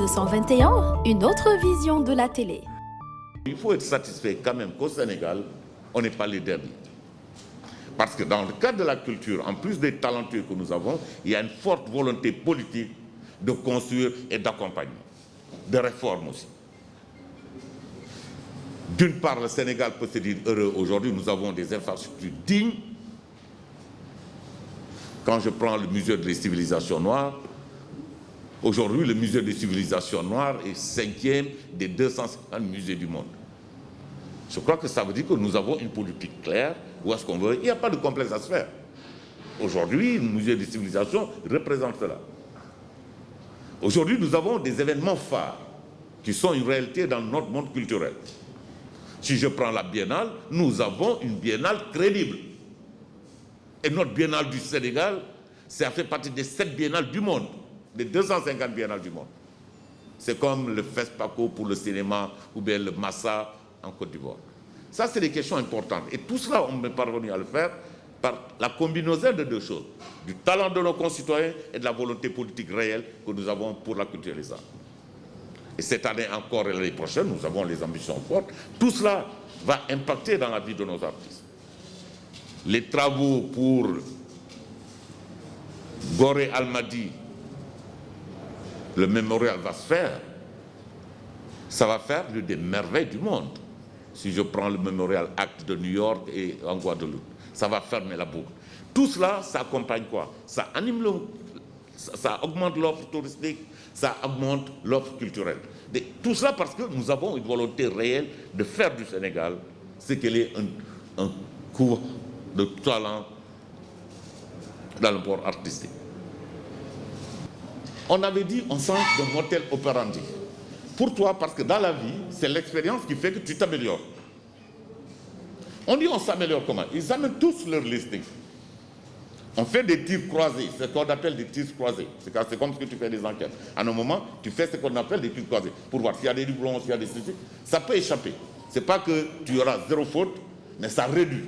221, une autre vision de la télé. Il faut être satisfait quand même qu'au Sénégal, on n'est pas les derniers. Parce que dans le cadre de la culture, en plus des talentueux que nous avons, il y a une forte volonté politique de construire et d'accompagnement, de réforme aussi. D'une part, le Sénégal peut se dire heureux. Aujourd'hui, nous avons des infrastructures dignes. Quand je prends le musée des civilisations noires, aujourd'hui, le musée des civilisations noires est 5e des 250 musées du monde. Je crois que ça veut dire que nous avons une politique claire. Où est-ce qu'on veut? Il n'y a pas de complexe à se faire. Aujourd'hui, le musée des civilisations représente cela. Aujourd'hui, nous avons des événements phares qui sont une réalité dans notre monde culturel. Si je prends la biennale, nous avons une biennale crédible. Et notre biennale du Sénégal, ça fait partie des 7 biennales du monde, des 250 biennales du monde. C'est comme le FESPACO pour le cinéma ou bien le Massa en Côte d'Ivoire. Ça, c'est des questions importantes. Et tout cela, on est parvenu à le faire par la combinaison de deux choses. Du talent de nos concitoyens et de la volonté politique réelle que nous avons pour la culture et les arts. Et cette année encore et l'année prochaine, nous avons les ambitions fortes. Tout cela va impacter dans la vie de nos artistes. Les travaux pour Gorée Almadi, le mémorial va se faire. Ça va faire l'une des merveilles du monde. Si je prends le mémorial Acte de New York et en Guadeloupe, ça va fermer la boucle. Tout cela, ça accompagne quoi? Ça anime ça augmente l'offre touristique, ça augmente l'offre culturelle. Tout cela parce que nous avons une volonté réelle de faire du Sénégal ce qu'il est un cours de talent dans le port artistique. On avait dit on change de modèle opérandi. Pour toi, parce que dans la vie, c'est l'expérience qui fait que tu t'améliores. On dit on s'améliore comment? Ils amènent tous leur listing. On fait des tirs croisés, c'est ce qu'on appelle des tirs croisés. C'est comme ce que tu fais des enquêtes. À un moment, tu fais ce qu'on appelle des tirs croisés. Pour voir s'il y a des doublons, s'il y a des statistiques. Ça peut échapper. Ce n'est pas que tu auras 0 faute, mais ça réduit.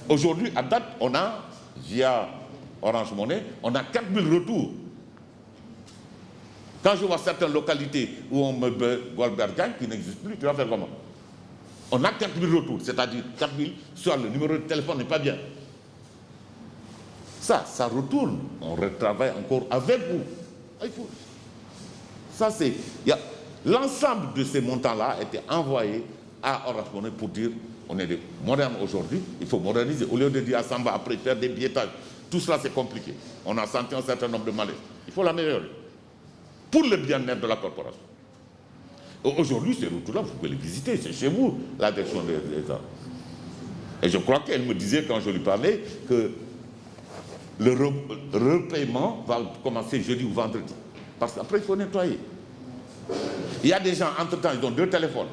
Aujourd'hui, à date, on a, via Orange Money, on a 4000 retours. Quand je vois certaines localités où on me Goldberg qui n'existe plus, tu vas faire comment? On a 4000 retours, c'est-à-dire 4000, soit le numéro de téléphone n'est pas bien. Ça retourne. On retravaille encore avec vous. Ça, c'est... L'ensemble de ces montants-là a été envoyé à Orange Money pour dire on est des modernes aujourd'hui, il faut moderniser. Au lieu de dire à Samba, après faire des billettages, tout cela c'est compliqué. On a senti un certain nombre de malaises. Il faut l'améliorer. Pour le bien-être de la corporation. Aujourd'hui, ces routes-là, vous pouvez les visiter, c'est chez vous, la direction des arts. Et je crois qu'elle me disait, quand je lui parlais, que le repaiement va commencer jeudi ou vendredi. Parce qu'après, il faut nettoyer. Il y a des gens, entre-temps, ils ont 2 téléphones.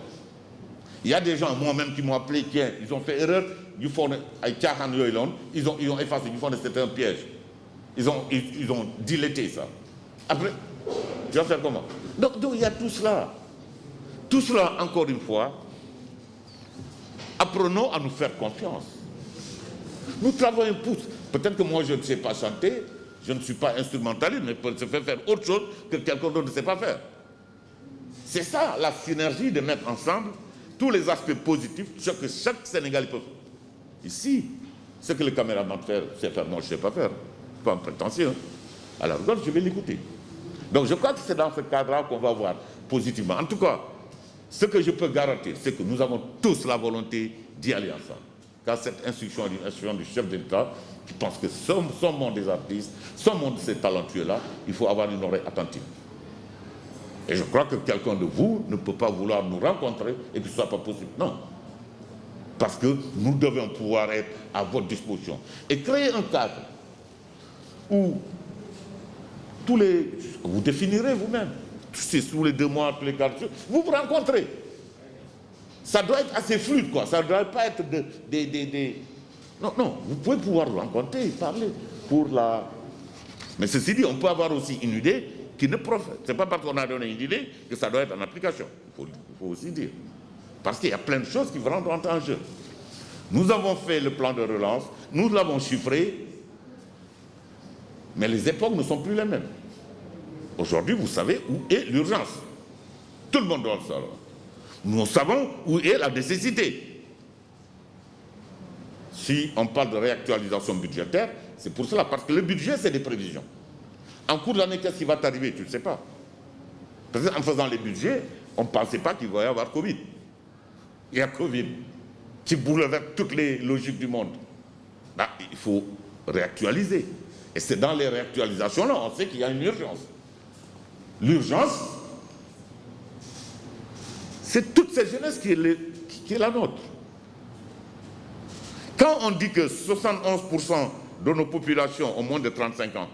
Il y a des gens, moi-même, qui m'ont appelé, tiens, ils ont fait erreur, ils ont effacé, ils font que c'était un piège. Ils ont diletté ça. Après, tu vas faire comment? Donc il y a tout cela. Tout cela, encore une fois, apprenons à nous faire confiance. Nous travaillons tous. Peut-être que moi, je ne sais pas chanter, je ne suis pas instrumentaliste, mais je peux faire autre chose que quelqu'un d'autre ne sait pas faire. C'est ça, la synergie de mettre ensemble tous les aspects positifs, ce que chaque Sénégalais peut faire. Ici, ce que le caméraman sait faire, moi, je ne sais pas faire. Pas en prétention. Alors, donc, je vais l'écouter. Donc, je crois que c'est dans ce cadre-là qu'on va voir positivement. En tout cas, ce que je peux garantir, c'est que nous avons tous la volonté d'y aller ensemble. Car cette instruction est une instruction du chef d'État qui pense que son monde des artistes, son monde de ces talentueux-là, il faut avoir une oreille attentive. Et je crois que quelqu'un de vous ne peut pas vouloir nous rencontrer et que ce ne soit pas possible. Non. Parce que nous devons pouvoir être à votre disposition. Et créer un cadre où vous définirez vous-même. C'est tous les 2 mois, tous les 4 jours, vous vous rencontrez. Ça doit être assez fluide, quoi. Ça ne doit pas être Non, vous pouvez pouvoir rencontrer, parler pour la... Mais ceci dit, on peut avoir aussi une idée qui ne profite. Ce n'est pas parce qu'on a donné une idée que ça doit être en application. Il faut aussi dire. Parce qu'il y a plein de choses qui vont rentrer en jeu. Nous avons fait le plan de relance, nous l'avons chiffré, mais les époques ne sont plus les mêmes. Aujourd'hui, vous savez où est l'urgence. Tout le monde doit le savoir. Nous savons où est la nécessité. Si on parle de réactualisation budgétaire, c'est pour cela, parce que le budget, c'est des prévisions. En cours d'année, qu'est-ce qui va t'arriver? Tu ne sais pas. Parce qu'en faisant les budgets, on ne pensait pas qu'il va y avoir Covid. Il y a Covid qui bouleverse toutes les logiques du monde. Là, il faut réactualiser. Et c'est dans les réactualisations-là, on sait qu'il y a une urgence. L'urgence, c'est toute cette jeunesse qui est la nôtre. Quand on dit que 71% de nos populations ont moins de 35 ans,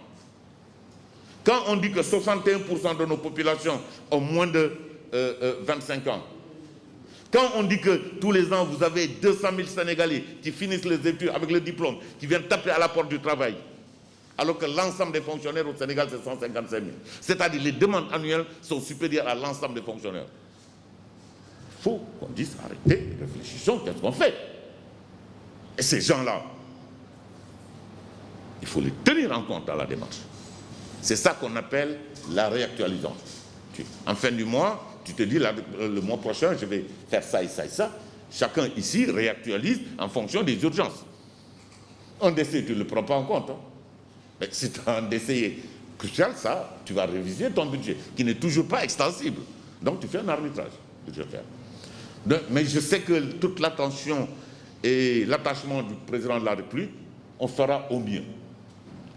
quand on dit que 61% de nos populations ont moins de 25 ans, quand on dit que tous les ans, vous avez 200 000 Sénégalais qui finissent les études avec le diplôme, qui viennent taper à la porte du travail, alors que l'ensemble des fonctionnaires au Sénégal, c'est 155 000. C'est-à-dire que les demandes annuelles sont supérieures à l'ensemble des fonctionnaires. Il faut qu'on dise, arrêtez, réfléchissons, qu'est-ce qu'on fait? Et ces gens-là, il faut les tenir en compte dans la démarche. C'est ça qu'on appelle la réactualisation. En fin du mois, tu te dis, le mois prochain, je vais faire ça et ça et ça. Chacun ici réactualise en fonction des urgences. Un décès, tu ne le prends pas en compte. Hein. Mais si tu as un décès crucial, ça, tu vas réviser ton budget, qui n'est toujours pas extensible. Donc, tu fais un arbitrage budgétaire. Mais je sais que toute l'attention et l'attachement du président de la République, on fera au mieux.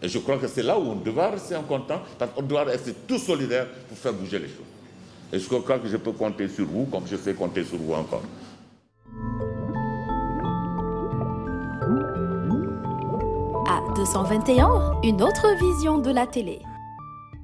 Et je crois que c'est là où on devra rester en content, parce qu'on doit rester tous solidaires pour faire bouger les choses. Et je crois que je peux compter sur vous, comme je sais compter sur vous encore. À 221, une autre vision de la télé.